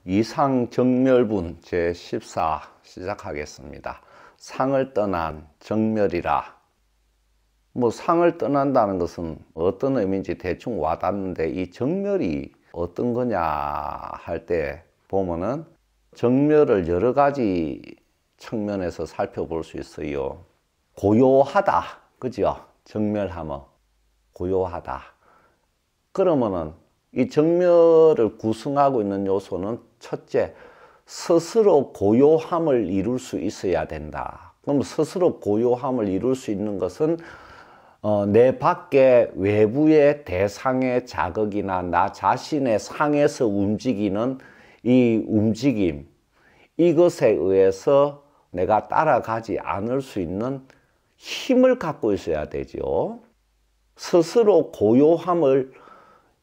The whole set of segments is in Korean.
이상정멸분 제14 시작하겠습니다. 상을 떠난 정멸이라. 상을 떠난다는 것은 어떤 의미인지 대충 와닿는데, 이 정멸이 어떤 거냐 할 때 보면은 정멸을 여러 가지 측면에서 살펴볼 수 있어요. 고요하다, 그죠? 정멸하면 고요하다. 그러면은 이 정멸을 구성하고 있는 요소는 첫째, 스스로 고요함을 이룰 수 있어야 된다. 그럼 스스로 고요함을 이룰 수 있는 것은 내 밖에 외부의 대상의 자극이나 나 자신의 상에서 움직이는 이 움직임, 이것에 의해서 내가 따라가지 않을 수 있는 힘을 갖고 있어야 되죠. 스스로 고요함을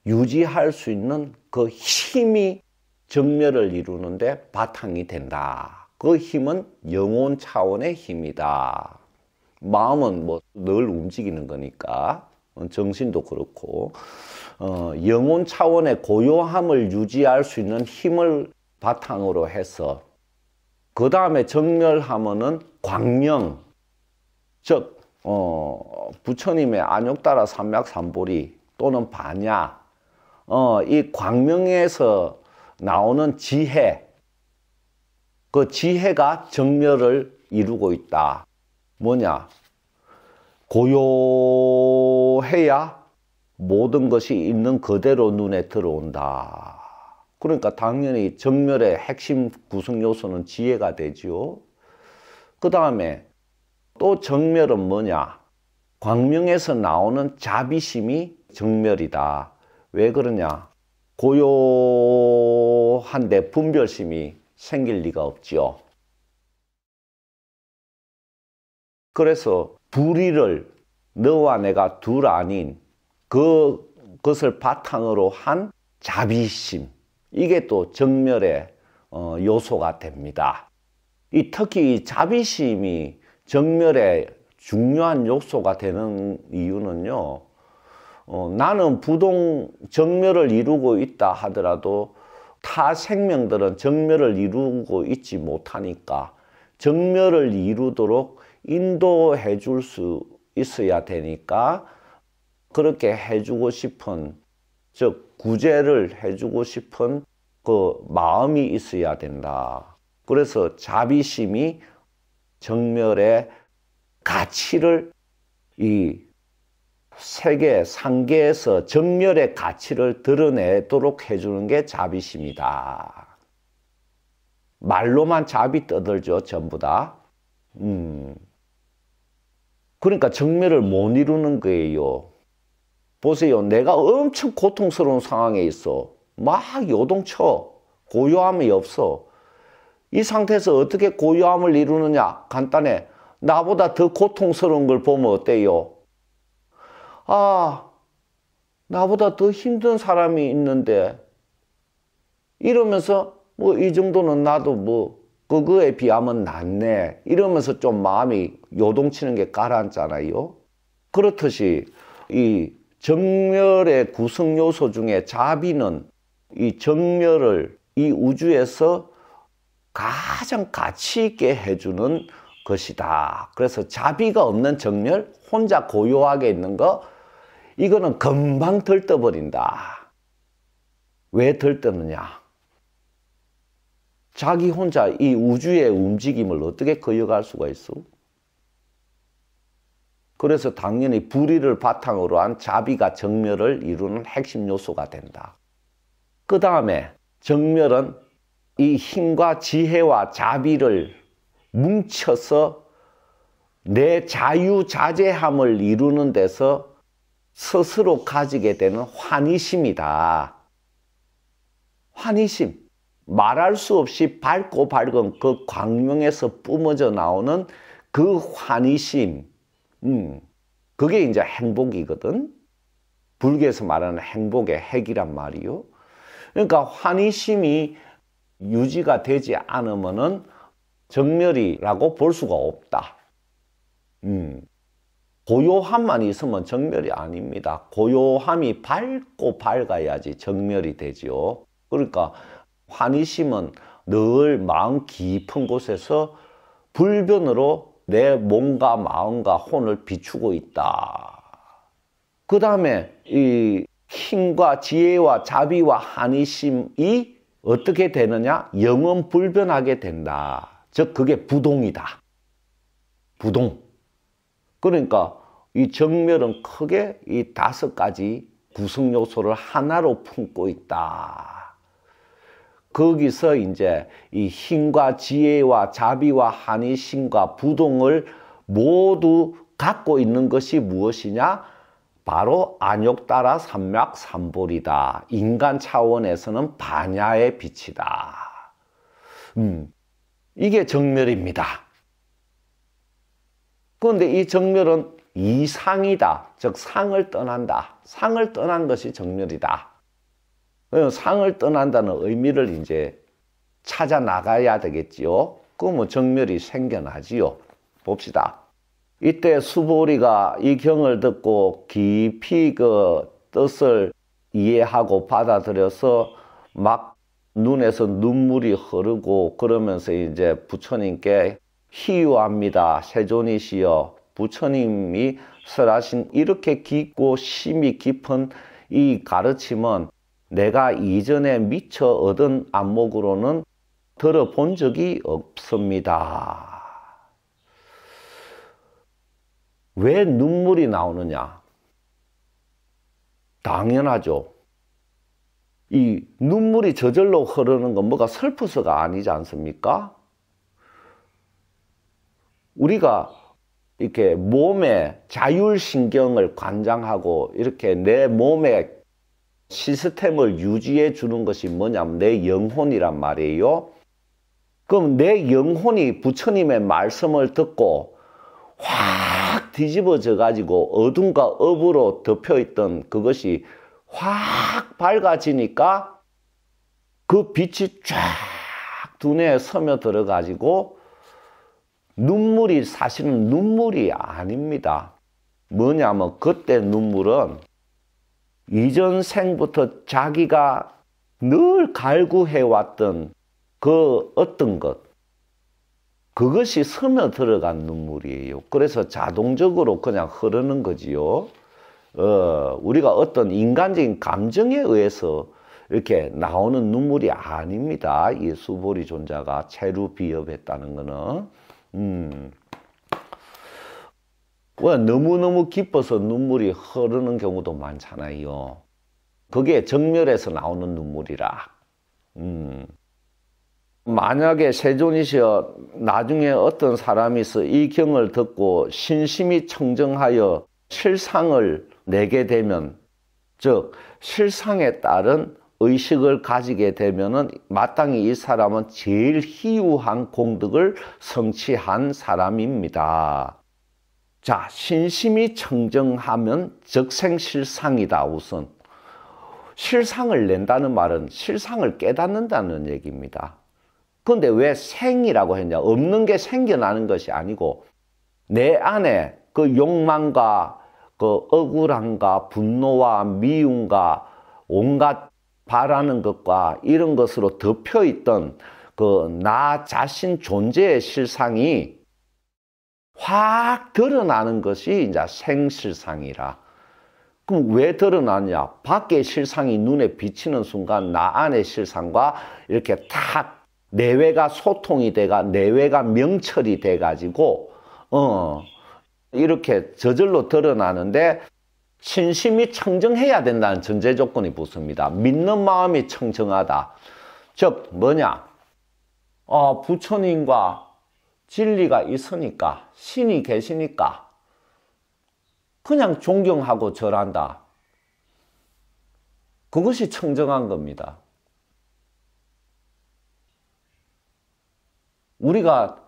유지할 수 있는 그 힘이 정멸을 이루는데 바탕이 된다. 그 힘은 영혼 차원의 힘이다. 마음은 늘 움직이는 거니까, 정신도 그렇고, 영혼 차원의 고요함을 유지할 수 있는 힘을 바탕으로 해서, 그 다음에 정멸하면은 광명, 즉 부처님의 안욕따라 삼맥삼보리 또는 반야, 이 광명에서 나오는 지혜, 그 지혜가 정멸을 이루고 있다. 뭐냐? 고요해야 모든 것이 있는 그대로 눈에 들어온다. 그러니까 당연히 정멸의 핵심 구성 요소는 지혜가 되죠. 그 다음에 또 정멸은 뭐냐? 광명에서 나오는 자비심이 정멸이다. 왜 그러냐? 고요한데 분별심이 생길 리가 없죠. 그래서 불의를 너와 내가 둘 아닌 그것을 바탕으로 한 자비심, 이게 또 정멸의 요소가 됩니다. 특히 이 자비심이 정멸의 중요한 요소가 되는 이유는요, 나는 정멸을 이루고 있다 하더라도 타 생명들은 정멸을 이루고 있지 못하니까 정멸을 이루도록 인도해 줄 수 있어야 되니까, 그렇게 해주고 싶은, 즉 구제를 해주고 싶은 그 마음이 있어야 된다. 그래서 자비심이 정멸의 가치를, 이 세계, 상계에서 정멸의 가치를 드러내도록 해주는 게 자비심이다. 말로만 자비 떠들죠, 전부 다. 그러니까 정멸을 못 이루는 거예요. 보세요. 내가 엄청 고통스러운 상황에 있어. 막 요동쳐. 고요함이 없어. 이 상태에서 어떻게 고요함을 이루느냐? 간단해. 나보다 더 고통스러운 걸 보면 어때요? 나보다 더 힘든 사람이 있는데, 이러면서 이 정도는 나도 그거에 비하면 낫네, 이러면서 좀 마음이 요동치는 게 가라앉잖아요. 그렇듯이 이 정멸의 구성 요소 중에 자비는 이 정멸을 이 우주에서 가장 가치 있게 해주는 것이다. 그래서 자비가 없는 정멸, 혼자 고요하게 있는 거, 이거는 금방 들떠버린다. 왜 들떠느냐? 자기 혼자 이 우주의 움직임을 어떻게 거역할 수가 있어? 그래서 당연히 불의를 바탕으로 한 자비가 정멸을 이루는 핵심 요소가 된다. 그 다음에 정멸은 이 힘과 지혜와 자비를 뭉쳐서 내 자유자재함을 이루는 데서 스스로 가지게 되는 환희심이다. 환희심. 말할 수 없이 밝고 밝은 그 광명에서 뿜어져 나오는 그 환희심. 그게 이제 행복이거든. 불교에서 말하는 행복의 핵이란 말이요. 그러니까 환희심이 유지가 되지 않으면은 정멸이라고 볼 수가 없다. 고요함만 있으면 정멸이 아닙니다. 고요함이 밝고 밝아야지 정멸이 되죠. 그러니까 환희심은 늘 마음 깊은 곳에서 불변으로 내 몸과 마음과 혼을 비추고 있다. 그 다음에 이 힘과 지혜와 자비와 환희심이 어떻게 되느냐? 영원불변하게 된다. 즉 그게 부동이다. 부동. 그러니까 이 정멸은 크게 이 5가지 구성 요소를 하나로 품고 있다. 거기서 이제 이 힘과 지혜와 자비와 환희심과 부동을 모두 갖고 있는 것이 무엇이냐? 바로 안욕따라 삼맥 삼볼이다. 인간 차원에서는 반야의 빛이다. 이게 정멸입니다. 그런데 이 정멸은 이상이다. 즉 상을 떠난다. 상을 떠난 것이 정멸이다. 상을 떠난다는 의미를 이제 찾아 나가야 되겠지요. 그러면 정멸이 생겨나지요. 봅시다. 이때 수보리가 이 경을 듣고 깊이 그 뜻을 이해하고 받아들여서 막 눈에서 눈물이 흐르고 그러면서 이제 부처님께 희유합니다. 세존이시여, 부처님이 설하신 이렇게 깊고 심이 깊은 이 가르침은 내가 이전에 미처 얻은 안목으로는 들어본 적이 없습니다. 왜 눈물이 나오느냐? 당연하죠. 이 눈물이 저절로 흐르는 건 뭐가 슬퍼서가 아니지 않습니까? 우리가 이렇게 몸에 자율신경을 관장하고 이렇게 내 몸의 시스템을 유지해 주는 것이 뭐냐면 내 영혼이란 말이에요. 그럼 내 영혼이 부처님의 말씀을 듣고 확 뒤집어져 가지고 어둠과 업으로 덮여있던 그것이 확 밝아지니까 그 빛이 쫙 두뇌에 스며들어 가지고 눈물이 사실은 눈물이 아닙니다. 뭐냐면 그때 눈물은 이전 생부터 자기가 늘 갈구해왔던 그 어떤 것, 그것이 스며들어간 눈물이에요. 그래서 자동적으로 그냥 흐르는 거지요. 우리가 어떤 인간적인 감정에 의해서 이렇게 나오는 눈물이 아닙니다. 이 수보리 존자가 체루 비협했다는 거는. 너무너무 기뻐서 눈물이 흐르는 경우도 많잖아요. 그게 정멸에서 나오는 눈물이라. 만약에 세존이시여 나중에 어떤 사람이 있어 이 경을 듣고 신심이 청정하여 실상을 내게 되면, 즉 실상에 따른 의식을 가지게 되면은 마땅히 이 사람은 제일 희유한 공덕을 성취한 사람입니다. 자, 신심이 청정하면 적생실상이다. 우선 실상을 낸다는 말은 실상을 깨닫는다는 얘기입니다. 그런데 왜 생이라고 했냐? 없는 게 생겨나는 것이 아니고 내 안에 그 욕망과 그 억울함과 분노와 미움과 온갖 바라는 것과 이런 것으로 덮여있던 그 나 자신 존재의 실상이 확 드러나는 것이 이제 생실상이라. 그럼 왜 드러나냐? 밖의 실상이 눈에 비치는 순간 나 안의 실상과 이렇게 탁 내외가 소통이 돼가 내외가 명철이 돼가지고 이렇게 저절로 드러나는데 신심이 청정해야 된다는 전제 조건이 붙습니다. 믿는 마음이 청정하다. 즉 뭐냐? 부처님과 진리가 있으니까, 신이 계시니까 그냥 존경하고 절한다. 그것이 청정한 겁니다. 우리가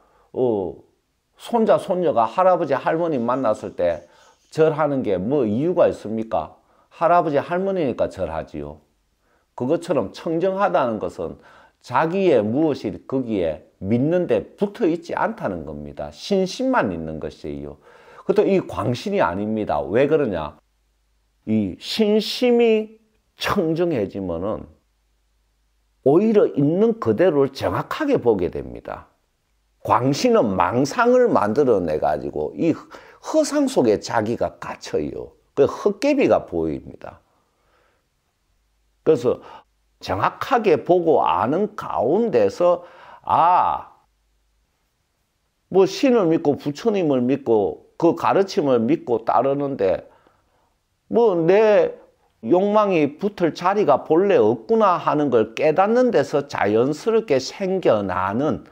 손자, 손녀가 할아버지, 할머니 만났을 때 절하는 게 뭐 이유가 있습니까? 할아버지, 할머니니까 절하지요. 그것처럼 청정하다는 것은 자기의 무엇이 거기에 믿는데 붙어 있지 않다는 겁니다. 신심만 있는 것이에요. 그것도 이 광신이 아닙니다. 왜 그러냐? 이 신심이 청정해지면은 오히려 있는 그대로를 정확하게 보게 됩니다. 광신은 망상을 만들어내 가지고 이 허상 속에 자기가 갇혀요. 그 헛개비가 보입니다. 그래서 정확하게 보고 아는 가운데서 뭐 신을 믿고 부처님을 믿고 그 가르침을 믿고 따르는데 뭐 내 욕망이 붙을 자리가 본래 없구나 하는 걸 깨닫는 데서 자연스럽게 생겨나는,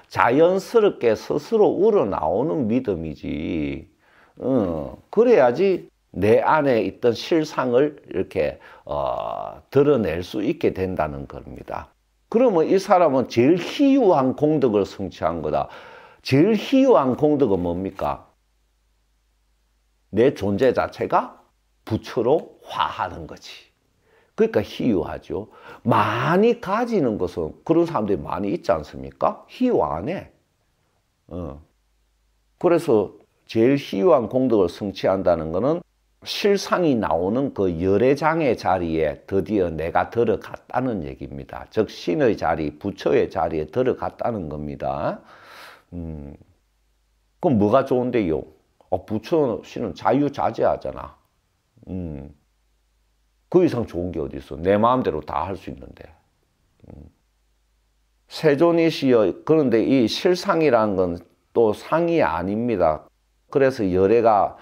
자연스럽게 스스로 우러나오는 믿음이지. 그래야지 내 안에 있던 실상을 이렇게 드러낼 수 있게 된다는 겁니다. 그러면 이 사람은 제일 희유한 공덕을 성취한 거다. 제일 희유한 공덕은 뭡니까? 내 존재 자체가 부처로 화하는 거지. 그러니까 희유하죠. 많이 가지는 것은 그런 사람들이 많이 있지 않습니까? 희유 안 해. 그래서 제일 희유한 공덕을 성취한다는 것은 실상이 나오는 그 열애장의 자리에 드디어 내가 들어갔다는 얘기입니다. 즉 신의 자리, 부처의 자리에 들어갔다는 겁니다. 그럼 뭐가 좋은데요? 부처 신은 자유자재하잖아. 그 이상 좋은 게 어디 있어? 내 마음대로 다 할 수 있는데. 세존이시여. 그런데 이 실상이라는 건 또 상이 아닙니다. 그래서 열애가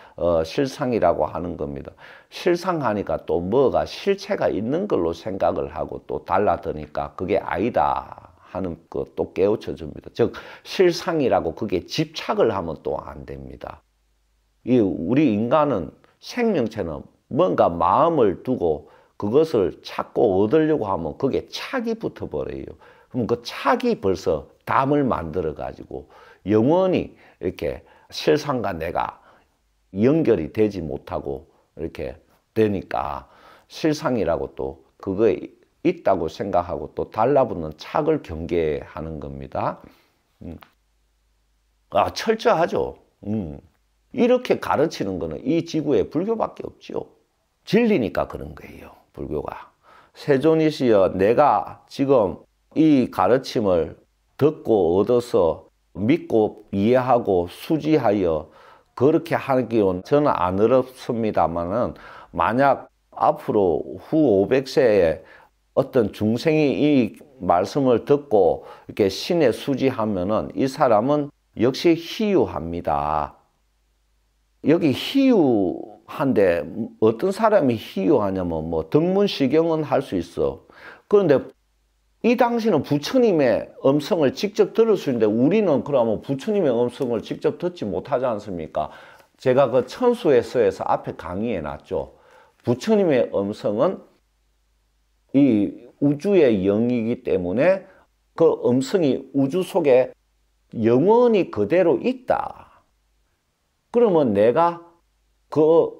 실상이라고 하는 겁니다. 실상하니까 또 뭐가 실체가 있는 걸로 생각을 하고 또 달라드니까 그게 아니다 하는 거 또 깨우쳐 줍니다. 즉 실상이라고 그게 집착을 하면 또 안 됩니다. 우리 인간은, 생명체는 뭔가 마음을 두고 그것을 찾고 얻으려고 하면 그게 착이 붙어버려요. 그럼 그 착이 벌써 담을 만들어 가지고 영원히 이렇게 실상과 내가 연결이 되지 못하고 이렇게 되니까 실상이라고 또 그거에 있다고 생각하고 또 달라붙는 착을 경계하는 겁니다. 철저하죠. 이렇게 가르치는 거는 이 지구에 불교밖에 없죠. 진리니까 그런 거예요, 불교가. 세존이시여, 내가 지금 이 가르침을 듣고 얻어서 믿고 이해하고 수지하여 그렇게 하기는 저는 안 어렵습니다만은, 만약 앞으로 후 500세에 어떤 중생이 이 말씀을 듣고 이렇게 신에 수지하면은 이 사람은 역시 희유합니다. 여기 희유한데 어떤 사람이 희유하냐면 뭐 등문시경은 할 수 있어. 그런데 이 당시는 부처님의 음성을 직접 들을 수 있는데 우리는 그러면 부처님의 음성을 직접 듣지 못하지 않습니까? 제가 그 천수에서에서 앞에 강의해 놨죠. 부처님의 음성은 이 우주의 영이기 때문에 그 음성이 우주 속에 영원히 그대로 있다. 그러면 내가 그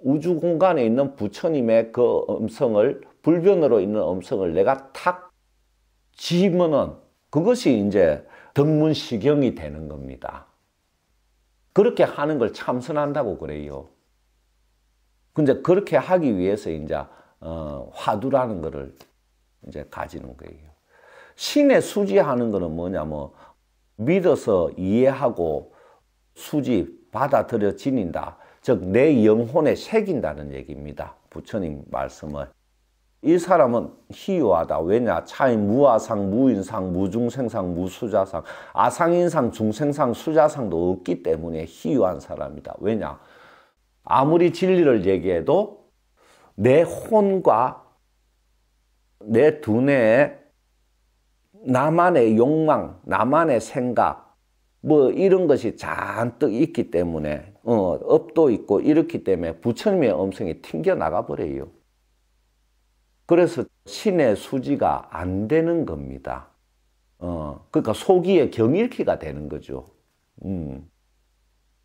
우주 공간에 있는 부처님의 그 음성을, 불변으로 있는 음성을 내가 탁 지면은 그것이 이제 등문시경이 되는 겁니다. 그렇게 하는 걸 참선한다고 그래요. 근데 그렇게 하기 위해서 이제 화두라는 거를 이제 가지는 거예요. 신의 수지하는 거는 뭐냐면 믿어서 이해하고 수지 받아들여 지닌다. 즉 내 영혼에 새긴다는 얘기입니다. 부처님 말씀을. 이 사람은 희유하다. 왜냐? 차인 무아상, 무인상, 무중생상, 무수자상, 아상인상, 중생상, 수자상도 없기 때문에 희유한 사람이다. 왜냐? 아무리 진리를 얘기해도 내 혼과 내 두뇌에 나만의 욕망, 나만의 생각, 뭐 이런 것이 잔뜩 있기 때문에 업도 있고 이렇기 때문에 부처님의 음성이 튕겨나가 버려요. 그래서 신의 수지가 안 되는 겁니다. 그러니까 속이에 경일키가 되는 거죠.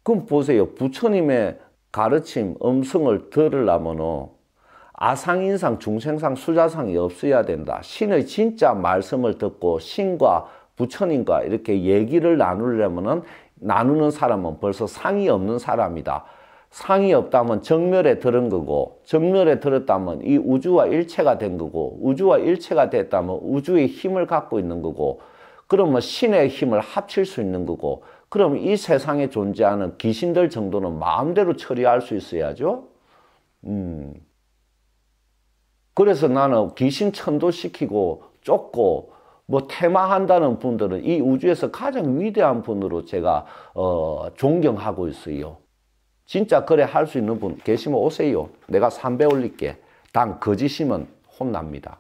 그럼 보세요. 부처님의 가르침, 음성을 들으려면 아상인상, 중생상, 수자상이 없어야 된다. 신의 진짜 말씀을 듣고 신과 부처님과 이렇게 얘기를 나누려면 나누는 사람은 벌써 상이 없는 사람이다. 상이 없다면 정멸에 들은 거고, 정멸에 들었다면 이 우주와 일체가 된 거고, 우주와 일체가 됐다면 우주의 힘을 갖고 있는 거고, 그러면 신의 힘을 합칠 수 있는 거고, 그럼 이 세상에 존재하는 귀신들 정도는 마음대로 처리할 수 있어야죠. 그래서 나는 귀신 천도시키고 쫓고 뭐 퇴마한다는 분들은 이 우주에서 가장 위대한 분으로 제가 존경하고 있어요. 진짜 그래 할 수 있는 분 계시면 오세요. 내가 3배 올릴게. 단 거짓이면 혼납니다.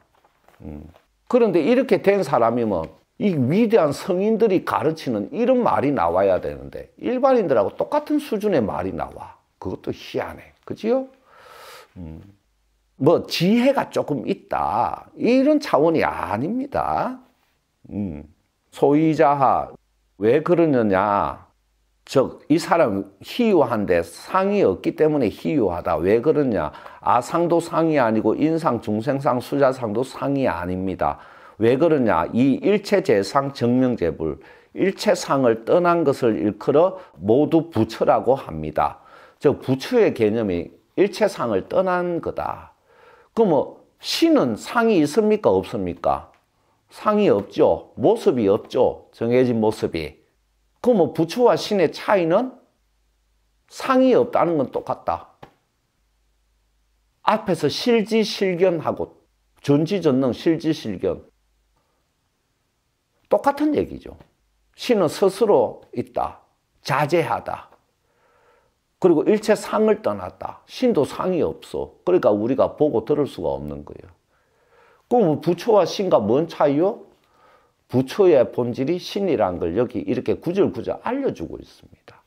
그런데 이렇게 된 사람이면 이 위대한 성인들이 가르치는 이런 말이 나와야 되는데 일반인들하고 똑같은 수준의 말이 나와. 그것도 희한해. 그지요? 뭐 지혜가 조금 있다. 이런 차원이 아닙니다. 소위자하. 왜 그러느냐. 즉 이 사람 희유한데 상이 없기 때문에 희유하다. 왜 그러냐. 아상도 상이 아니고 인상, 중생상, 수자상도 상이 아닙니다. 왜 그러냐. 이 일체재상 정명재불, 일체상을 떠난 것을 일컬어 모두 부처라고 합니다. 즉 부처의 개념이 일체상을 떠난 거다. 그럼 뭐 신은 상이 있습니까? 없습니까? 상이 없죠. 모습이 없죠. 정해진 모습이. 그럼 뭐 부처와 신의 차이는 상이 없다는 건 똑같다. 앞에서 실지실견하고 전지전능 실지실견 똑같은 얘기죠. 신은 스스로 있다. 자제하다. 그리고 일체 상을 떠났다. 신도 상이 없어. 그러니까 우리가 보고 들을 수가 없는 거예요. 그럼 부처와 신과 뭔 차이요? 부처의 본질이 신이라는 걸 여기 이렇게 구절구절 알려주고 있습니다.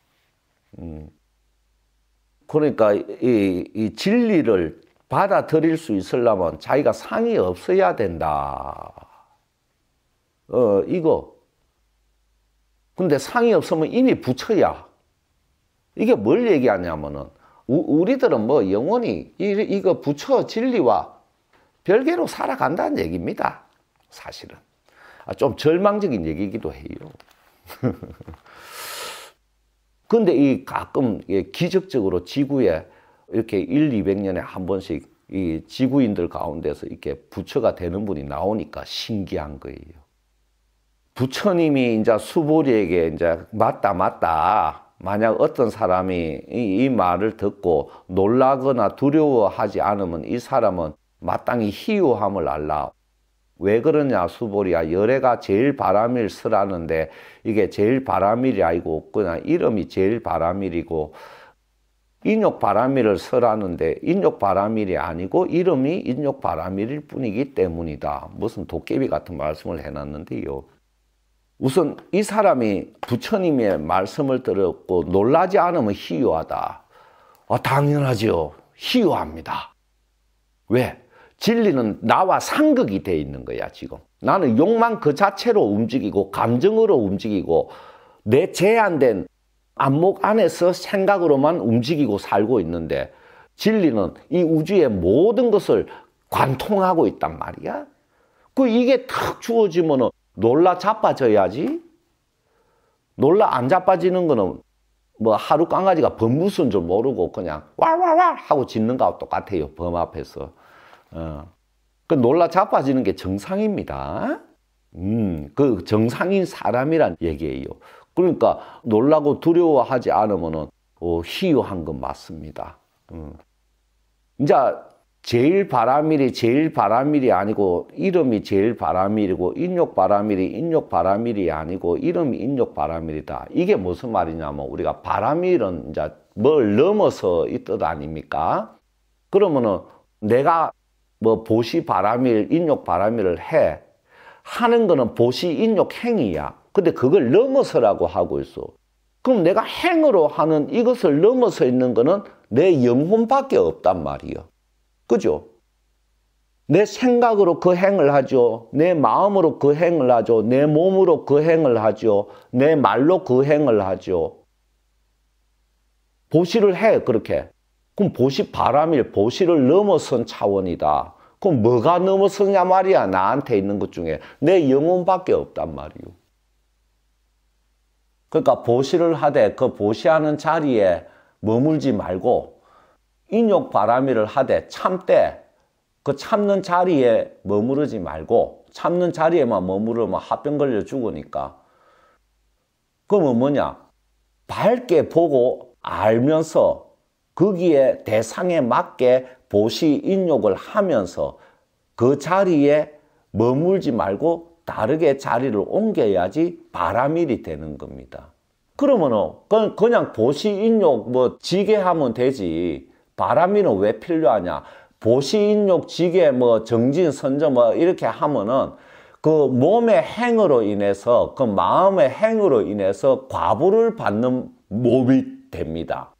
그러니까 이 진리를 받아들일 수 있으려면 자기가 상이 없어야 된다. 이거. 근데 상이 없으면 이미 부처야. 이게 뭘 얘기하냐면은 우리들은 뭐 영원히 이거 부처 진리와 별개로 살아간다는 얘기입니다. 사실은. 좀 절망적인 얘기이기도 해요. 근데 이 가끔 기적적으로 지구에 이렇게 200년에 한 번씩 이 지구인들 가운데서 이렇게 부처가 되는 분이 나오니까 신기한 거예요. 부처님이 이제 수보리에게 이제 맞다. 만약 어떤 사람이 이 말을 듣고 놀라거나 두려워하지 않으면 이 사람은 마땅히 희유함을 알라. 왜 그러냐 수보리야. 열애가 제일 바람일 쓰라는데 이게 제일 바람일이 아니고 그냥 이름이 제일 바람일이고 인욕 바람일을 쓰라는데 인욕 바람일이 아니고 이름이 인욕 바람일일 뿐이기 때문이다. 무슨 도깨비 같은 말씀을 해놨는데요. 우선 이 사람이 부처님의 말씀을 들었고 놀라지 않으면 희유하다. 당연하죠. 희유합니다. 왜? 진리는 나와 상극이 돼 있는 거야 지금. 나는 욕망 그 자체로 움직이고 감정으로 움직이고 내 제한된 안목 안에서 생각으로만 움직이고 살고 있는데 진리는 이 우주의 모든 것을 관통하고 있단 말이야. 이게 탁 주어지면은 놀라 자빠져야지. 놀라 안 자빠지는 거는 뭐 하루 강아지가 범 무슨 줄 모르고 그냥 왈왈왈 하고 짖는 거하고 똑같아요. 범 앞에서. 그 놀라 자빠지는 게 정상입니다. 그 정상인 사람이란 얘기예요. 그러니까 놀라고 두려워하지 않으면은 희유한 건 맞습니다. 이제 제일 바람일이 아니고 이름이 제일 바람일이고 인욕 바람일이 아니고 이름이 인욕 바람일이다. 이게 무슨 말이냐면 우리가 바람일은 이제 뭘 넘어서 이 뜻 아닙니까? 그러면은 내가 뭐 보시 바람일, 인욕 바람일을 하는 거는 보시, 인욕 행위야. 근데 그걸 넘어서라고 하고 있어. 그럼 내가 행으로 하는 이것을 넘어서 있는 거는 내 영혼밖에 없단 말이야. 그죠? 내 생각으로 그 행을 하죠. 내 마음으로 그 행을 하죠. 내 몸으로 그 행을 하죠. 내 말로 그 행을 하죠. 보시를 해, 그렇게. 그럼 보시 바람일, 보시를 넘어선 차원이다. 그럼 뭐가 넘어서냐 말이야. 나한테 있는 것 중에 내 영혼밖에 없단 말이요. 그러니까 보시를 하되 그 보시하는 자리에 머물지 말고 인욕 바람이를 하되 참되 그 참는 자리에 머무르지 말고 참는 자리에만 머무르면 합병 걸려 죽으니까 그러면 뭐냐? 밝게 보고 알면서 거기에 대상에 맞게 보시 인욕을 하면서 그 자리에 머물지 말고 다르게 자리를 옮겨야지 바라밀이 되는 겁니다. 그러면은 그냥 보시 인욕 뭐 지게 하면 되지. 바라밀은 왜 필요하냐? 보시 인욕 지게 뭐 정진 선저 뭐 이렇게 하면은 그 몸의 행으로 인해서 그 마음의 행으로 인해서 과부를 받는 몸이 됩니다.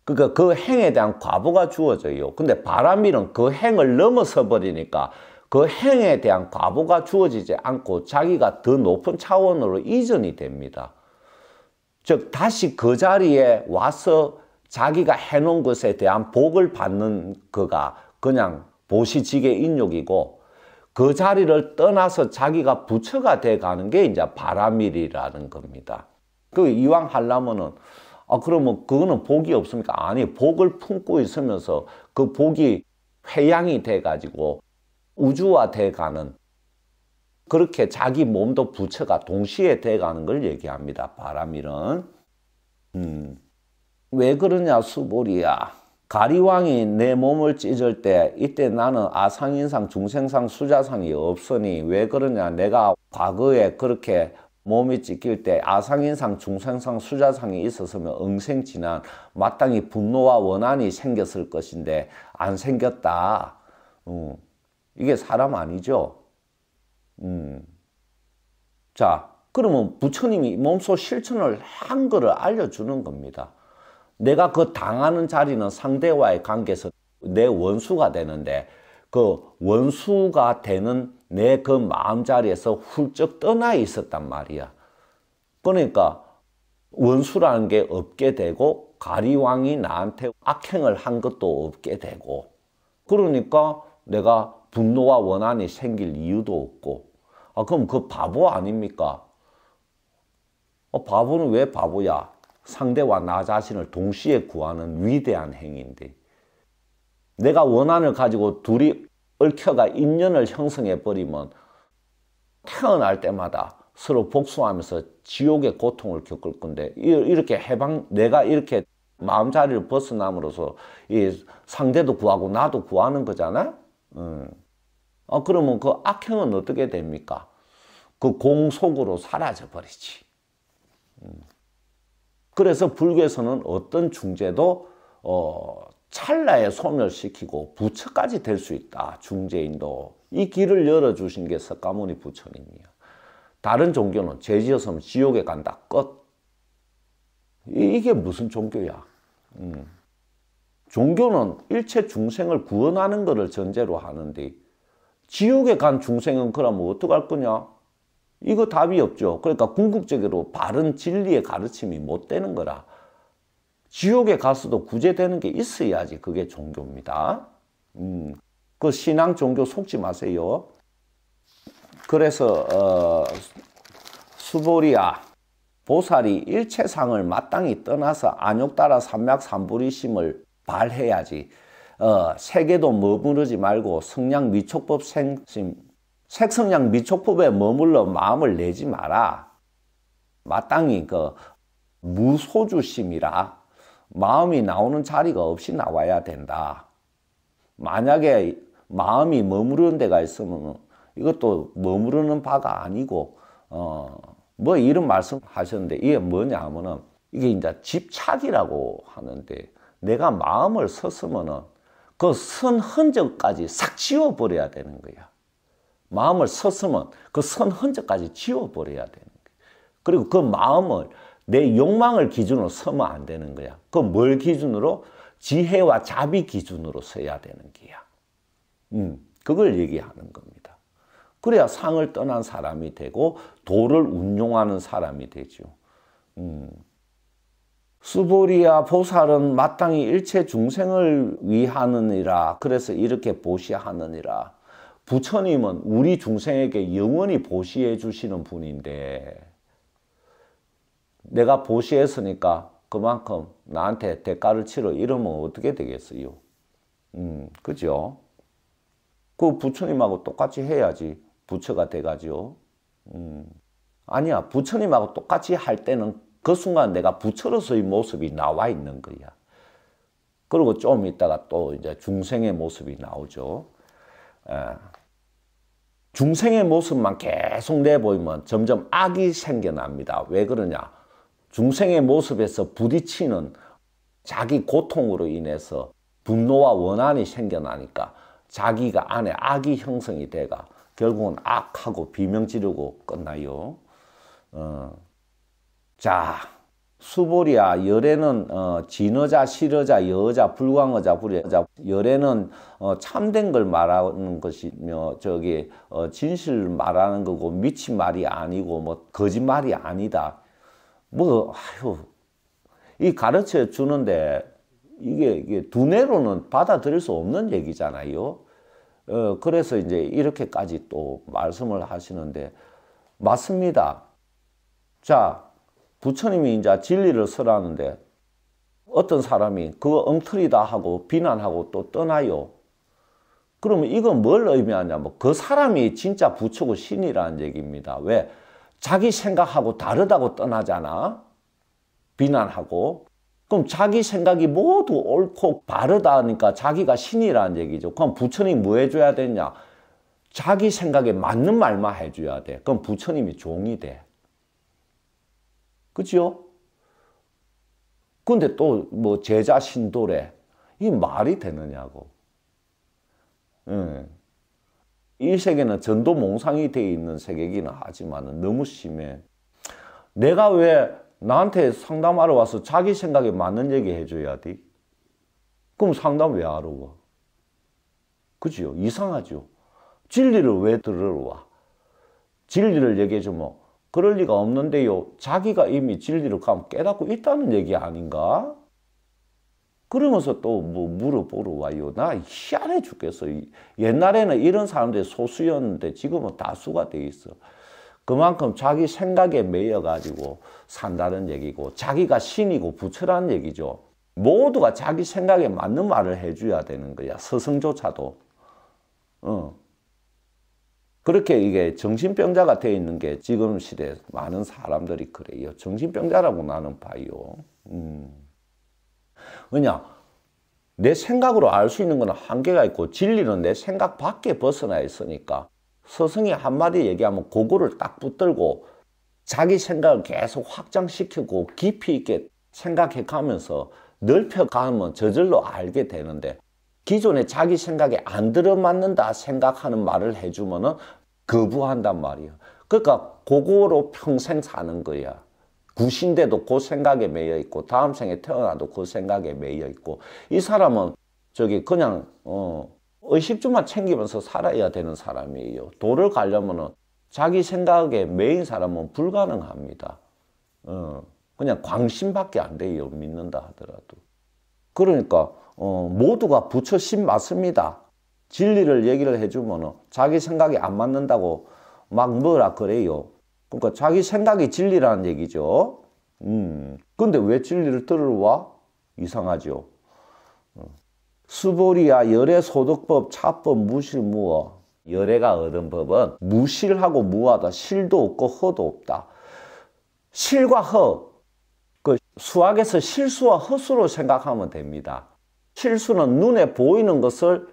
그러니까 그 행에 대한 과부가 주어져요. 근데 바라밀은 그 행을 넘어서 버리니까 그 행에 대한 과부가 주어지지 않고 자기가 더 높은 차원으로 이전이 됩니다. 즉 다시 그 자리에 와서 자기가 해놓은 것에 대한 복을 받는 거가 그냥 보시지게 인욕이고 그 자리를 떠나서 자기가 부처가 돼 가는 게 이제 바라밀이라는 겁니다. 그 이왕 하려면은 그러면 그거는 복이 없습니까? 아니, 복을 품고 있으면서 그 복이 회양이 돼 가지고 우주화 돼 가는 그렇게 자기 몸도 부처가 동시에 돼 가는 걸 얘기합니다. 바라밀은. 왜 그러냐 수보리야. 가리왕이 내 몸을 찢을 때 이때 나는 아상인상 중생상 수자상이 없으니 왜 그러냐. 내가 과거에 그렇게 몸이 찢길 때 아상인상 중생상 수자상이 있었으면 응생지난 마땅히 분노와 원한이 생겼을 것인데 안 생겼다. 이게 사람 아니죠. 자, 그러면 부처님이 몸소 실천을 한 거를 알려주는 겁니다. 내가 그 당하는 자리는 상대와의 관계에서 내 원수가 되는데 그 원수가 되는 내 그 마음자리에서 훌쩍 떠나 있었단 말이야. 그러니까 원수라는 게 없게 되고 가리왕이 나한테 악행을 한 것도 없게 되고 그러니까 내가 분노와 원한이 생길 이유도 없고 그럼 그 바보 아닙니까? 바보는 왜 바보야? 상대와 나 자신을 동시에 구하는 위대한 행위인데 내가 원한을 가지고 둘이 얽혀가 인연을 형성해 버리면 태어날 때마다 서로 복수하면서 지옥의 고통을 겪을 건데 이렇게 내가 이렇게 마음자리를 벗어남으로써 이 상대도 구하고 나도 구하는 거잖아. 그러면 그 악행은 어떻게 됩니까? 그 공속으로 사라져 버리지. 그래서 불교에서는 어떤 중재도 찰나에 소멸시키고 부처까지 될 수 있다. 중재인도. 이 길을 열어주신 게 석가모니 부처님이야. 다른 종교는 죄 지었으면 지옥에 간다. 끝. 이게 무슨 종교야? 종교는 일체 중생을 구원하는 것을 전제로 하는데 지옥에 간 중생은 그러면 어떡할 거냐? 이거 답이 없죠. 그러니까 궁극적으로 바른 진리의 가르침이 못 되는 거라. 지옥에 가서도 구제되는 게 있어야지 그게 종교입니다. 그 신앙 종교 속지 마세요. 그래서 수보리야 보살이 일체상을 마땅히 떠나서 안욕따라 삼맥삼불이심을 발해야지. 세계도 머무르지 말고 성량 미촉법 생심 색성량 미촉법에 머물러 마음을 내지 마라. 마땅히 그 무소주심이라 마음이 나오는 자리가 없이 나와야 된다. 만약에 마음이 머무르는 데가 있으면 이것도 머무르는 바가 아니고 뭐 이런 말씀 하셨는데 이게 뭐냐 하면은 이게 이제 집착이라고 하는데 내가 마음을 섰으면은 그 선 흔적까지 싹 지워버려야 되는 거야. 마음을 섰으면 그 선 흔적까지 지워버려야 되는 거야. 그리고 그 마음을 내 욕망을 기준으로 서면 안 되는 거야. 그 뭘 기준으로? 지혜와 자비 기준으로 서야 되는 거야. 그걸 얘기하는 겁니다. 그래야 상을 떠난 사람이 되고 도를 운용하는 사람이 되죠. 수보리야 보살은 마땅히 일체 중생을 위하느니라. 그래서 이렇게 보시하느니라. 부처님은 우리 중생에게 영원히 보시해 주시는 분인데 내가 보시했으니까 그만큼 나한테 대가를 치러 이러면 어떻게 되겠어요? 그죠? 그 부처님하고 똑같이 해야지 부처가 돼가지요. 아니야, 부처님하고 똑같이 할 때는 그 순간 내가 부처로서의 모습이 나와 있는 거야. 그리고 좀 있다가 또 이제 중생의 모습이 나오죠. 중생의 모습만 계속 내보이면 점점 악이 생겨납니다. 왜 그러냐? 중생의 모습에서 부딪히는 자기 고통으로 인해서 분노와 원한이 생겨나니까 자기가 안에 악이 형성이 돼가 결국은 악하고 비명 지르고 끝나요. 자, 수보리야, 열애는 진어자, 실어자, 여어자, 불광어자, 불여자. 열애는 참된 걸 말하는 것이며 저기 진실을 말하는 거고 미친 말이 아니고 뭐 거짓말이 아니다. 뭐 아유, 이 가르쳐 주는데 이게 두뇌로는 받아들일 수 없는 얘기잖아요. 그래서 이제 이렇게까지 또 말씀을 하시는데 맞습니다. 자, 부처님이 이제 진리를 설하는데 어떤 사람이 그거 엉터리다 하고 비난하고 또 떠나요. 그러면 이건 뭘 의미하냐면 그 사람이 진짜 부처고 신이라는 얘기입니다. 왜? 자기 생각하고 다르다고 떠나잖아. 비난하고. 그럼 자기 생각이 모두 옳고 바르다니까 자기가 신이라는 얘기죠. 그럼 부처님이 뭐 해줘야 되냐? 자기 생각에 맞는 말만 해줘야 돼. 그럼 부처님이 종이 돼. 그죠? 근데 또 뭐 제자 신도래. 이 말이 되느냐고. 이 세계는 전도 몽상이 되어 있는 세계이기는 하지만 너무 심해. 내가 왜 나한테 상담하러 와서 자기 생각에 맞는 얘기 해줘야 돼? 그럼 상담 왜 하러 와? 그죠? 이상하죠? 진리를 왜 들으러 와? 진리를 얘기해주면 그럴 리가 없는데요. 자기가 이미 진리를 깨닫고 있다는 얘기 아닌가? 그러면서 또 뭐 물어보러 와요. 나 희한해 죽겠어. 옛날에는 이런 사람들이 소수였는데 지금은 다수가 돼 있어. 그만큼 자기 생각에 매여가지고 산다는 얘기고 자기가 신이고 부처라는 얘기죠. 모두가 자기 생각에 맞는 말을 해줘야 되는 거야. 스승조차도. 그렇게 이게 정신병자가 되어 있는 게 지금 시대에 많은 사람들이 그래요. 정신병자라고 나는 봐요. 왜냐? 내 생각으로 알 수 있는 건 한계가 있고 진리는 내 생각 밖에 벗어나 있으니까 스승이 한마디 얘기하면 그거를 딱 붙들고 자기 생각을 계속 확장시키고 깊이 있게 생각해 가면서 넓혀가면 저절로 알게 되는데 기존에 자기 생각에 안 들어맞는다 생각하는 말을 해주면은 거부한단 말이야. 그러니까 그거로 평생 사는 거야. 구신데도 그 생각에 매여 있고 다음 생에 태어나도 그 생각에 매여 있고 이 사람은 저기 그냥 의식주만 챙기면서 살아야 되는 사람이에요. 도를 가려면은 자기 생각에 매인 사람은 불가능합니다. 그냥 광신밖에 안 돼요. 믿는다 하더라도. 그러니까 모두가 부처신 맞습니다. 진리를 얘기를 해주면은 자기 생각이 안 맞는다고 막 뭐라 그래요. 그러니까 자기 생각이 진리라는 얘기죠. 근데 왜 진리를 들으러 와? 이상하죠. 수보리야 열애 소득법 차법 무실 무어. 열애가 얻은 법은 무실하고 무하다. 실도 없고 허도 없다. 실과 허. 그 수학에서 실수와 허수로 생각하면 됩니다. 실수는 눈에 보이는 것을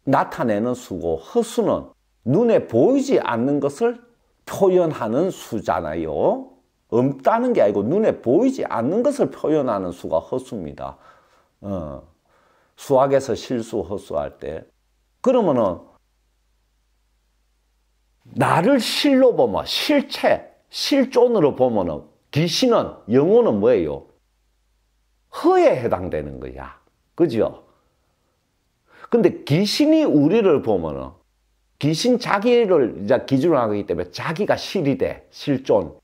나타내는 수고 허수는 눈에 보이지 않는 것을 표현하는 수잖아요. 없다는 게 아니고 눈에 보이지 않는 것을 표현하는 수가 허수입니다. 수학에서 실수 허수할 때 그러면은 나를 실로 보면 실체 실존으로 보면은 귀신은 영혼은 뭐예요? 허에 해당되는 거야. 그죠? 근데 귀신이 우리를 보면은 귀신 자기를 이제 기준으로 하기 때문에 자기가 실이 돼. 실존.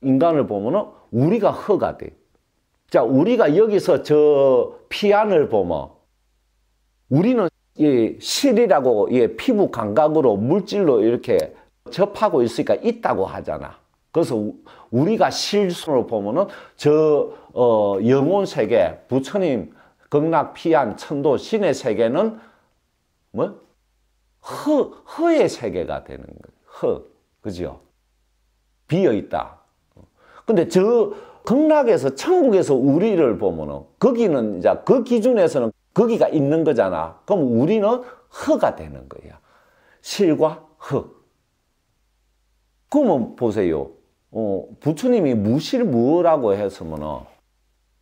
인간을 보면은 우리가 허가 돼. 자, 우리가 여기서 저 피안을 보면 우리는 이 실이라고 이 피부 감각으로 물질로 이렇게 접하고 있으니까 있다고 하잖아. 그래서 우리가 실순으로 보면은 영혼 세계, 부처님, 극락, 피안, 천도, 신의 세계는 뭐? 허의 세계가 되는 거예요. 그죠? 비어있다. 근데 극락에서, 천국에서 우리를 보면은, 거기는 이제 그 기준에서는 거기가 있는 거잖아. 그럼 우리는 허가 되는 거야. 실과 허. 그러면 보세요. 부처님이 무실무어라고 했으면은,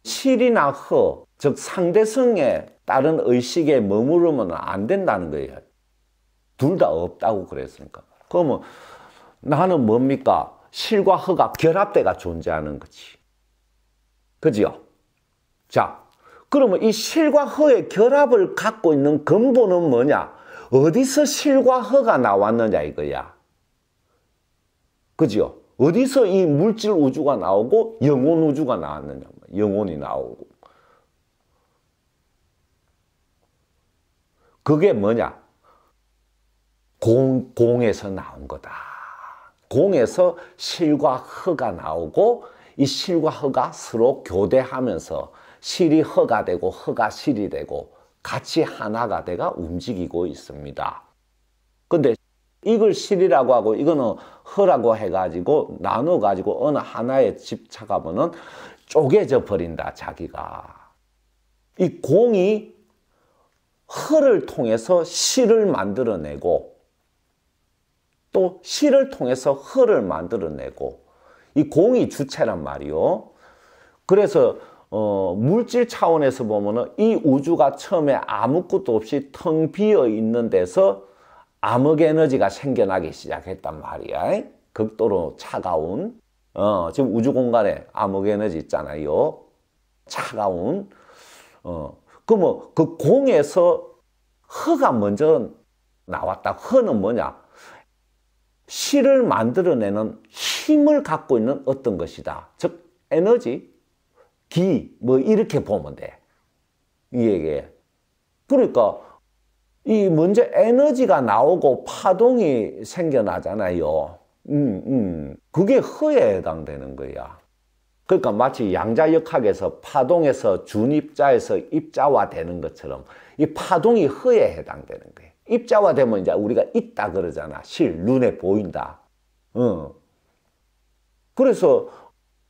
실이나 허, 즉 상대성에 따른 의식에 머무르면 안 된다는 거예요. 둘 다 없다고 그랬으니까. 그러면 나는 뭡니까? 실과 허가 결합돼가 존재하는 거지. 그지요? 자, 그러면 이 실과 허의 결합을 갖고 있는 근본은 뭐냐? 어디서 실과 허가 나왔느냐 이거야. 그지요? 어디서 이 물질 우주가 나오고 영혼 우주가 나왔느냐. 영혼이 나오고. 그게 뭐냐? 공에서 나온 거다. 공에서 실과 허가 나오고 이 실과 허가 서로 교대하면서 실이 허가 되고 허가 실이 되고 같이 하나가 돼가 움직이고 있습니다. 근데 이걸 실이라고 하고 이거는 허라고 해가지고 나눠가지고 어느 하나에 집착하면은 쪼개져 버린다, 자기가. 이 공이 허를 통해서 실을 만들어내고 또 실을 통해서 허를 만들어내고 이 공이 주체란 말이요. 그래서 물질 차원에서 보면은 이 우주가 처음에 아무것도 없이 텅 비어 있는 데서 암흑 에너지가 생겨나기 시작했단 말이야. 극도로 차가운 지금 우주 공간에 암흑 에너지 있잖아요. 차가운 그러면 그 공에서 허가 먼저 나왔다. 허는 뭐냐? 실을 만들어내는 힘을 갖고 있는 어떤 것이다. 즉 에너지, 기, 뭐 이렇게 보면 돼. 이 얘기에. 그러니까 이 먼저 에너지가 나오고 파동이 생겨나잖아요. 그게 허에 해당되는 거야. 그러니까 마치 양자역학에서 파동에서 준입자에서 입자화되는 것처럼 이 파동이 허에 해당되는 거예요. 입자화되면 이제 우리가 있다 그러잖아. 실, 눈에 보인다. 그래서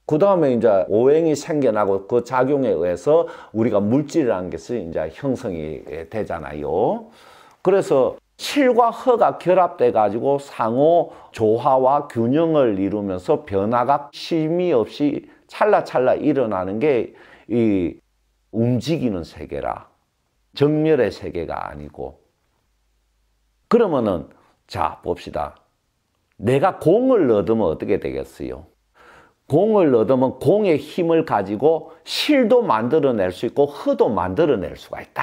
그 다음에 이제 오행이 생겨나고 그 작용에 의해서 우리가 물질이라는 것이 이제 형성이 되잖아요. 그래서 실과 허가 결합돼 가지고 상호 조화와 균형을 이루면서 변화가 쉼이 없이 찰나찰나 일어나는 게 이 움직이는 세계라. 정멸의 세계가 아니고. 그러면은 자 봅시다. 내가 공을 얻으면 어떻게 되겠어요? 공을 얻으면 공의 힘을 가지고 실도 만들어낼 수 있고 허도 만들어낼 수가 있다.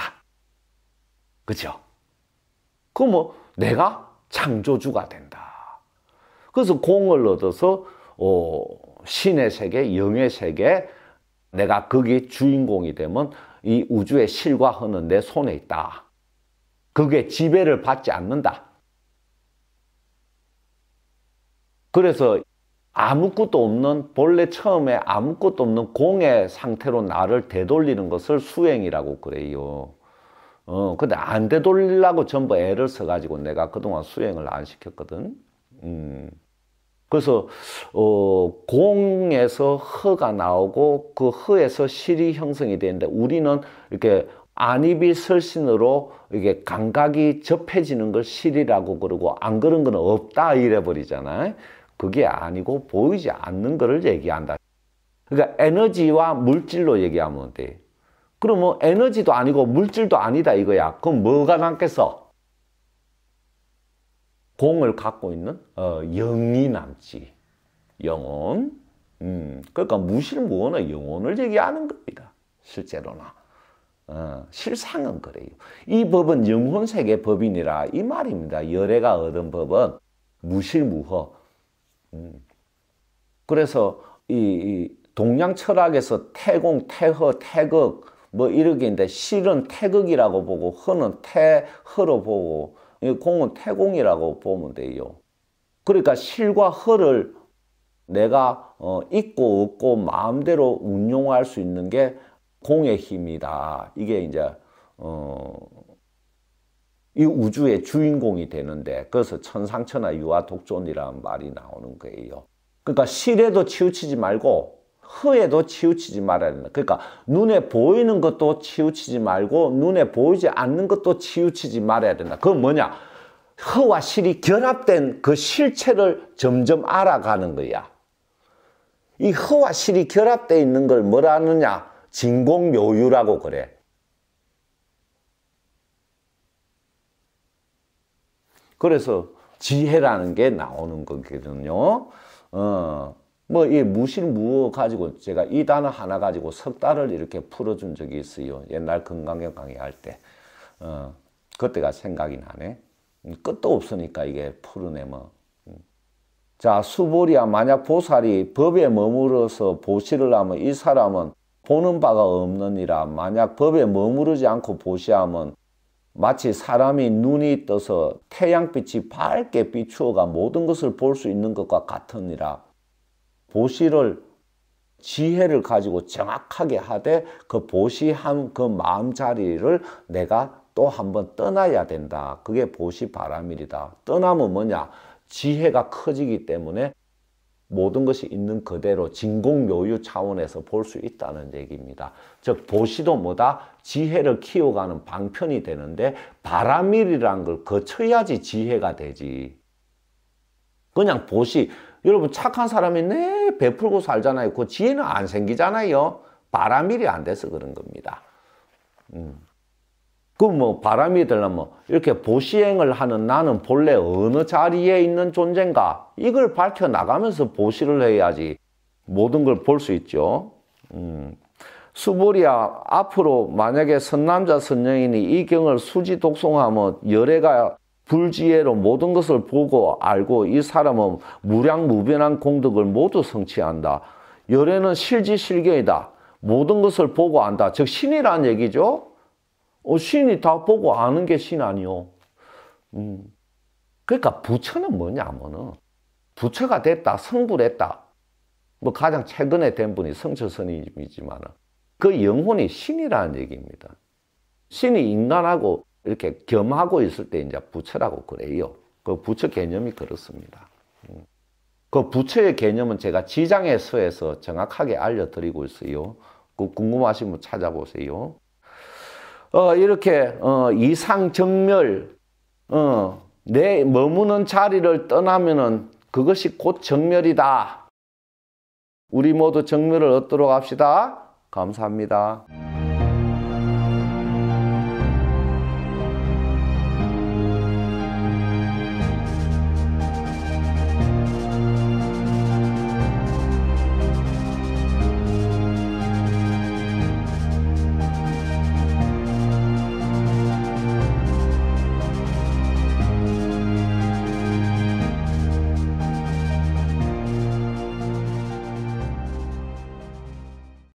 그죠? 그러면 내가 창조주가 된다. 그래서 공을 얻어서 신의 세계, 영의 세계, 내가 거기 주인공이 되면 이 우주의 실과 허는 내 손에 있다. 그게 지배를 받지 않는다. 그래서 아무것도 없는, 본래 처음에 아무것도 없는 공의 상태로 나를 되돌리는 것을 수행이라고 그래요. 근데 안 되돌리려고 전부 애를 써가지고 내가 그동안 수행을 안 시켰거든. 그래서, 공에서 허가 나오고 그 허에서 실이 형성이 되는데 우리는 이렇게 안이비설신으로 이게 감각이 접해지는 걸 실이라고 그러고 안 그런 건 없다 이래 버리잖아요. 그게 아니고 보이지 않는 거를 얘기한다. 그러니까 에너지와 물질로 얘기하면 돼. 그러면 에너지도 아니고 물질도 아니다 이거야. 그럼 뭐가 남겠어? 공을 갖고 있는 영이 남지. 영혼. 그러니까 무실무원의 영혼을 얘기하는 겁니다. 실제로나. 실상은 그래요. 이 법은 영혼세계 법이니라 이 말입니다. 열애가 얻은 법은 무실무허. 그래서 이 동양 철학에서 태공, 태허, 태극 뭐 이렇게 있는데 실은 태극이라고 보고 허는 태허로 보고 공은 태공이라고 보면 돼요. 그러니까 실과 허를 내가 있고 없고 마음대로 운용할 수 있는 게 공의 힘이다. 이게 이제 이 우주의 주인공이 되는데, 그래서 천상천하 유아독존이라는 말이 나오는 거예요. 그러니까 실에도 치우치지 말고 허에도 치우치지 말아야 된다. 그러니까 눈에 보이는 것도 치우치지 말고 눈에 보이지 않는 것도 치우치지 말아야 된다. 그건 뭐냐? 허와 실이 결합된 그 실체를 점점 알아가는 거야. 이 허와 실이 결합되어 있는 걸 뭐라 하느냐? 진공묘유라고 그래. 그래서 지혜라는 게 나오는 거거든요. 뭐 이 무실무어 가지고 제가 이 단어 하나 가지고 석 달을 이렇게 풀어준 적이 있어요. 옛날 건강경 강의할 때. 그때가 생각이 나네. 끝도 없으니까 이게 풀어내면. 자, 수보리야, 만약 보살이 법에 머무러서 보시를 하면 이 사람은 보는 바가 없느니라. 만약 법에 머무르지 않고 보시하면 마치 사람이 눈이 떠서 태양빛이 밝게 비추어가 모든 것을 볼 수 있는 것과 같으니라. 보시를 지혜를 가지고 정확하게 하되 그 보시한 그 마음자리를 내가 또 한번 떠나야 된다. 그게 보시 바라밀이다. 떠나면 뭐냐? 지혜가 커지기 때문에 모든 것이 있는 그대로 진공묘유 차원에서 볼 수 있다는 얘기입니다. 즉 보시도 뭐다? 지혜를 키워가는 방편이 되는데 바라밀이라는 걸 거쳐야지 지혜가 되지. 그냥 보시, 여러분 착한 사람이 내 베풀고 살잖아요. 그 지혜는 안 생기잖아요. 바라밀이 안 돼서 그런 겁니다. 그럼 뭐 바람이 되려면 이렇게 보시행을 하는 나는 본래 어느 자리에 있는 존재인가? 이걸 밝혀나가면서 보시를 해야지 모든 걸 볼 수 있죠. 수보리야, 앞으로 만약에 선남자 선녀인이 이 경을 수지 독송하면 열애가 불지혜로 모든 것을 보고 알고 이 사람은 무량무변한 공덕을 모두 성취한다. 열애는 실지실견이다. 모든 것을 보고 안다. 즉 신이란 얘기죠. 신이 다 보고 아는 게 신 아니요. 그러니까 부처는 뭐냐면은 부처가 됐다, 성불했다. 뭐 가장 최근에 된 분이 성처스님이지만 그 영혼이 신이라는 얘기입니다. 신이 인간하고 이렇게 겸하고 있을 때 이제 부처라고 그래요. 그 부처 개념이 그렇습니다. 그 부처의 개념은 제가 지장의 서에서 정확하게 알려드리고 있어요. 그 궁금하시면 찾아보세요. 이렇게 이상정멸, 내 머무는 자리를 떠나면은 그것이 곧 정멸이다. 우리 모두 정멸을 얻도록 합시다. 감사합니다.